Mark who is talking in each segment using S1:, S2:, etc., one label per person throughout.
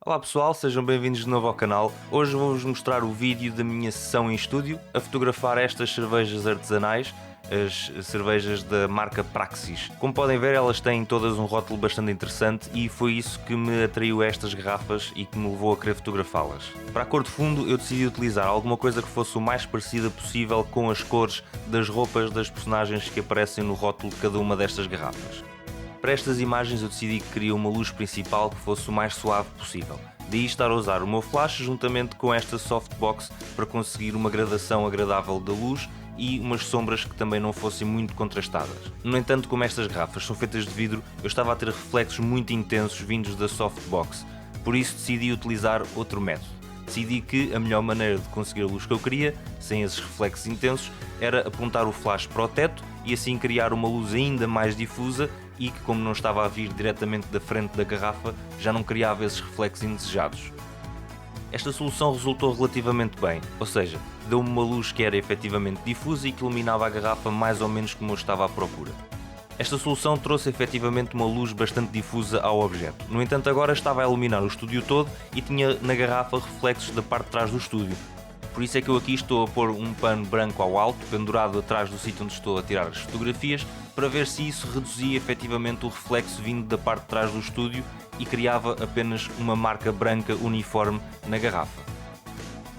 S1: Olá pessoal, sejam bem-vindos de novo ao canal. Hoje vou-vos mostrar o vídeo da minha sessão em estúdio a fotografar estas cervejas artesanais, as cervejas da marca Praxis. Como podem ver, elas têm todas um rótulo bastante interessante e foi isso que me atraiu a estas garrafas e que me levou a querer fotografá-las. Para a cor de fundo eu decidi utilizar alguma coisa que fosse o mais parecida possível com as cores das roupas das personagens que aparecem no rótulo de cada uma destas garrafas. Para estas imagens eu decidi que queria uma luz principal que fosse o mais suave possível. Daí estar a usar o meu flash juntamente com esta softbox para conseguir uma gradação agradável da luz e umas sombras que também não fossem muito contrastadas. No entanto, como estas garrafas são feitas de vidro, eu estava a ter reflexos muito intensos vindos da softbox, por isso decidi utilizar outro método. Decidi que a melhor maneira de conseguir a luz que eu queria, sem esses reflexos intensos, era apontar o flash para o teto e assim criar uma luz ainda mais difusa e que, como não estava a vir diretamente da frente da garrafa, já não criava esses reflexos indesejados. Esta solução resultou relativamente bem, ou seja, deu-me uma luz que era efetivamente difusa e que iluminava a garrafa mais ou menos como eu estava à procura. Esta solução trouxe efetivamente uma luz bastante difusa ao objeto. No entanto, agora estava a iluminar o estúdio todo e tinha na garrafa reflexos da parte de trás do estúdio. Por isso é que eu aqui estou a pôr um pano branco ao alto, pendurado atrás do sítio onde estou a tirar as fotografias, para ver se isso reduzia efetivamente o reflexo vindo da parte de trás do estúdio e criava apenas uma marca branca uniforme na garrafa.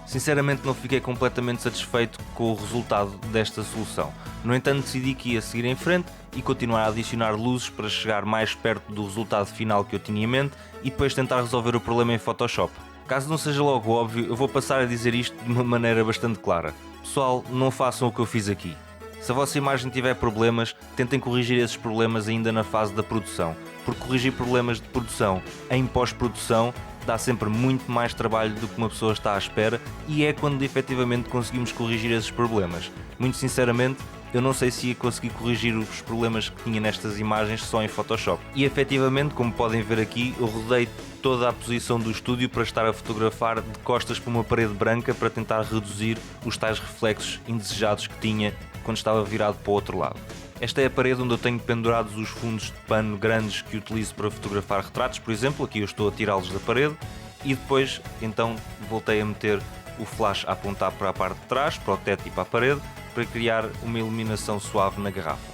S1: Sinceramente não fiquei completamente satisfeito com o resultado desta solução. No entanto, decidi que ia seguir em frente e continuar a adicionar luzes para chegar mais perto do resultado final que eu tinha em mente e depois tentar resolver o problema em Photoshop. Caso não seja logo óbvio, eu vou passar a dizer isto de uma maneira bastante clara. Pessoal, não façam o que eu fiz aqui. Se a vossa imagem tiver problemas, tentem corrigir esses problemas ainda na fase da produção, porque corrigir problemas de produção em pós-produção dá sempre muito mais trabalho do que uma pessoa está à espera e é quando efetivamente conseguimos corrigir esses problemas. Muito sinceramente, eu não sei se ia conseguir corrigir os problemas que tinha nestas imagens só em Photoshop. E efetivamente, como podem ver aqui, eu rodei toda a posição do estúdio para estar a fotografar de costas para uma parede branca para tentar reduzir os tais reflexos indesejados que tinha quando estava virado para o outro lado. Esta é a parede onde eu tenho pendurados os fundos de pano grandes que utilizo para fotografar retratos, por exemplo. Aqui eu estou a tirá-los da parede e depois então voltei a meter o flash a apontar para a parte de trás, para o teto e para a parede, para criar uma iluminação suave na garrafa.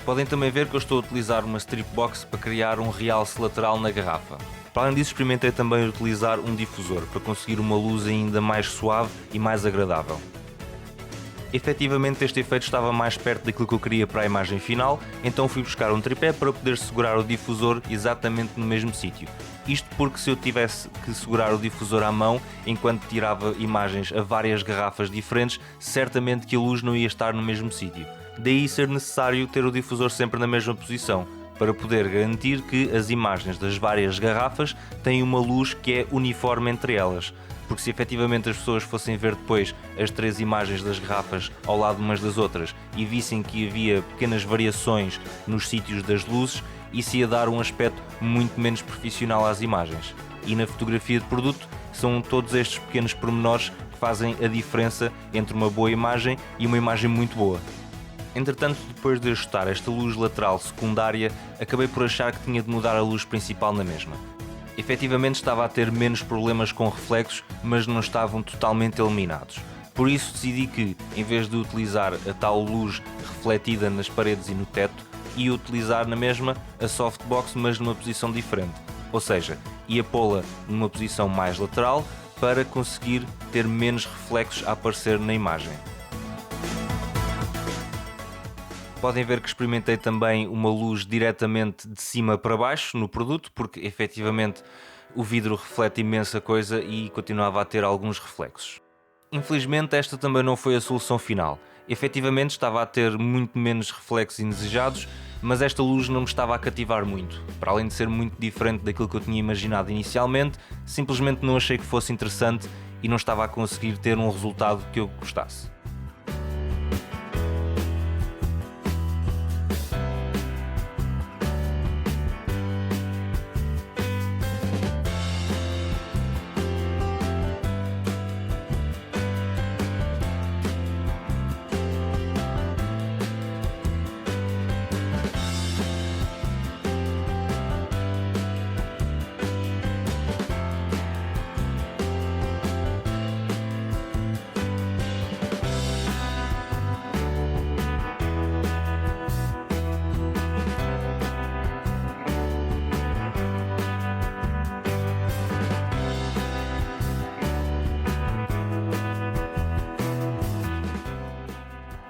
S1: Podem também ver que eu estou a utilizar uma strip box para criar um realce lateral na garrafa. Para além disso, experimentei também utilizar um difusor para conseguir uma luz ainda mais suave e mais agradável. Efetivamente este efeito estava mais perto daquilo que eu queria para a imagem final, então fui buscar um tripé para poder segurar o difusor exatamente no mesmo sítio. Isto porque se eu tivesse que segurar o difusor à mão enquanto tirava imagens a várias garrafas diferentes, certamente que a luz não ia estar no mesmo sítio. Daí ser necessário ter o difusor sempre na mesma posição, para poder garantir que as imagens das várias garrafas têm uma luz que é uniforme entre elas. Porque se efetivamente as pessoas fossem ver depois as três imagens das garrafas ao lado umas das outras e vissem que havia pequenas variações nos sítios das luzes, isso ia dar um aspecto muito menos profissional às imagens. E na fotografia de produto são todos estes pequenos pormenores que fazem a diferença entre uma boa imagem e uma imagem muito boa. Entretanto, depois de ajustar esta luz lateral secundária, acabei por achar que tinha de mudar a luz principal na mesma. Efetivamente estava a ter menos problemas com reflexos, mas não estavam totalmente eliminados. Por isso decidi que, em vez de utilizar a tal luz refletida nas paredes e no teto, ia utilizar na mesma a softbox, mas numa posição diferente. Ou seja, ia pô-la numa posição mais lateral para conseguir ter menos reflexos a aparecer na imagem. Podem ver que experimentei também uma luz diretamente de cima para baixo no produto, porque efetivamente o vidro reflete imensa coisa e continuava a ter alguns reflexos. Infelizmente esta também não foi a solução final. Efetivamente estava a ter muito menos reflexos indesejados, mas esta luz não me estava a cativar muito. Para além de ser muito diferente daquilo que eu tinha imaginado inicialmente, simplesmente não achei que fosse interessante e não estava a conseguir ter um resultado que eu gostasse.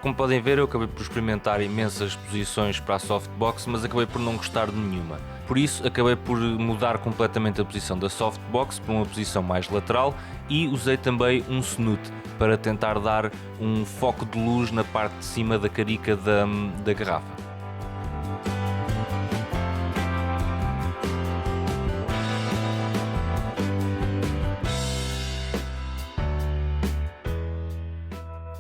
S1: Como podem ver, eu acabei por experimentar imensas posições para a softbox, mas acabei por não gostar de nenhuma. Por isso, acabei por mudar completamente a posição da softbox para uma posição mais lateral e usei também um snoot para tentar dar um foco de luz na parte de cima da carica da garrafa.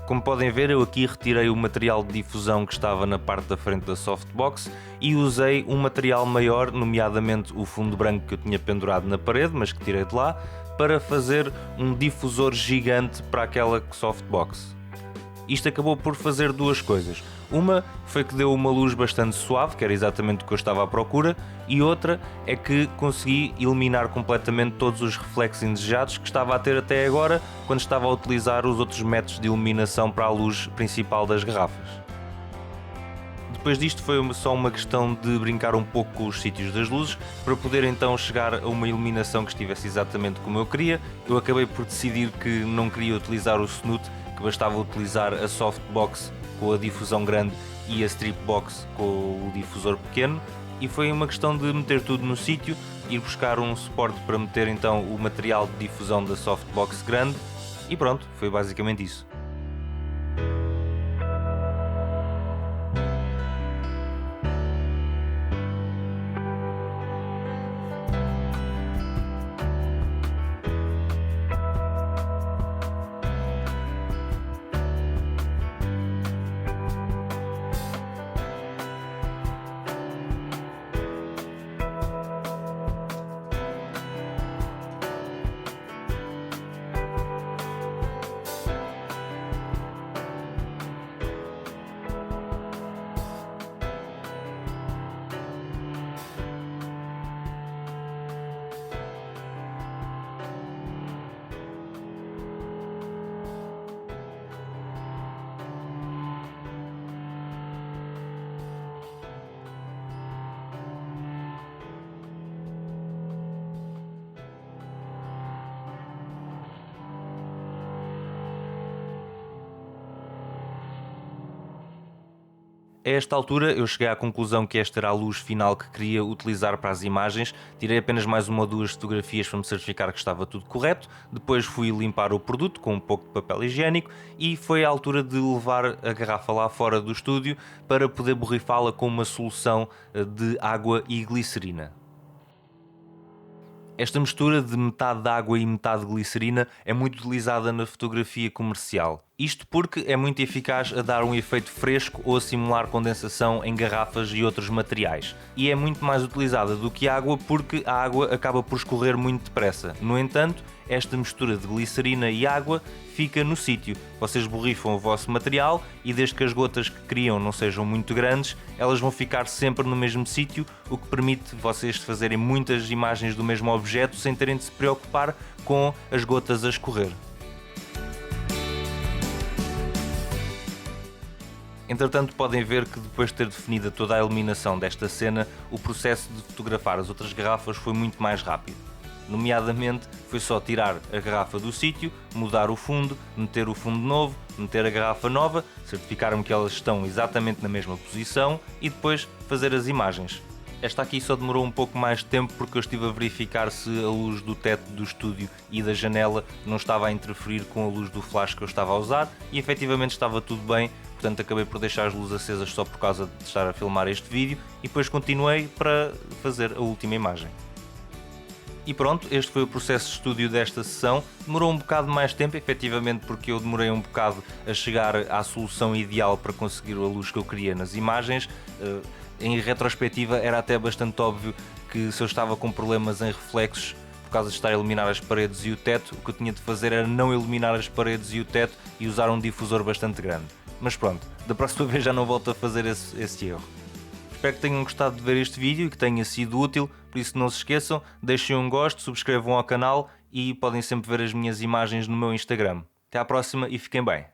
S1: Como podem ver, eu aqui retirei o material de difusão que estava na parte da frente da softbox e usei um material maior, nomeadamente o fundo branco que eu tinha pendurado na parede, mas que tirei de lá, para fazer um difusor gigante para aquela softbox. Isto acabou por fazer duas coisas. Uma foi que deu uma luz bastante suave, que era exatamente o que eu estava à procura, e outra é que consegui eliminar completamente todos os reflexos indesejados que estava a ter até agora quando estava a utilizar os outros métodos de iluminação para a luz principal das garrafas. Depois disto foi só uma questão de brincar um pouco com os sítios das luzes para poder então chegar a uma iluminação que estivesse exatamente como eu queria. Eu acabei por decidir que não queria utilizar o snoot, que bastava utilizar a softbox com a difusão grande e a stripbox com o difusor pequeno, e foi uma questão de meter tudo no sítio, ir buscar um suporte para meter então o material de difusão da softbox grande e pronto, foi basicamente isso. A esta altura eu cheguei à conclusão que esta era a luz final que queria utilizar para as imagens. Tirei apenas mais uma ou duas fotografias para me certificar que estava tudo correto. Depois fui limpar o produto com um pouco de papel higiênico e foi a altura de levar a garrafa lá fora do estúdio para poder borrifá-la com uma solução de água e glicerina. Esta mistura de metade de água e metade de glicerina é muito utilizada na fotografia comercial. Isto porque é muito eficaz a dar um efeito fresco ou a simular condensação em garrafas e outros materiais. E é muito mais utilizada do que a água porque a água acaba por escorrer muito depressa. No entanto, esta mistura de glicerina e água fica no sítio. Vocês borrifam o vosso material e desde que as gotas que criam não sejam muito grandes, elas vão ficar sempre no mesmo sítio, o que permite vocês fazerem muitas imagens do mesmo objeto sem terem de se preocupar com as gotas a escorrer. Entretanto, podem ver que depois de ter definida toda a iluminação desta cena, o processo de fotografar as outras garrafas foi muito mais rápido. Nomeadamente, foi só tirar a garrafa do sítio, mudar o fundo, meter o fundo novo, meter a garrafa nova, certificar-me que elas estão exatamente na mesma posição e depois fazer as imagens. Esta aqui só demorou um pouco mais de tempo porque eu estive a verificar se a luz do teto do estúdio e da janela não estava a interferir com a luz do flash que eu estava a usar e efetivamente estava tudo bem, portanto acabei por deixar as luzes acesas só por causa de estar a filmar este vídeo e depois continuei para fazer a última imagem. E pronto, este foi o processo de estúdio desta sessão. Demorou um bocado mais tempo, efetivamente, porque eu demorei um bocado a chegar à solução ideal para conseguir a luz que eu queria nas imagens. Em retrospectiva era até bastante óbvio que se eu estava com problemas em reflexos por causa de estar a iluminar as paredes e o teto, o que eu tinha de fazer era não iluminar as paredes e o teto e usar um difusor bastante grande. Mas pronto, da próxima vez já não volto a fazer esse erro. Espero que tenham gostado de ver este vídeo e que tenha sido útil, por isso não se esqueçam, deixem um gosto, subscrevam ao canal e podem sempre ver as minhas imagens no meu Instagram. Até à próxima e fiquem bem!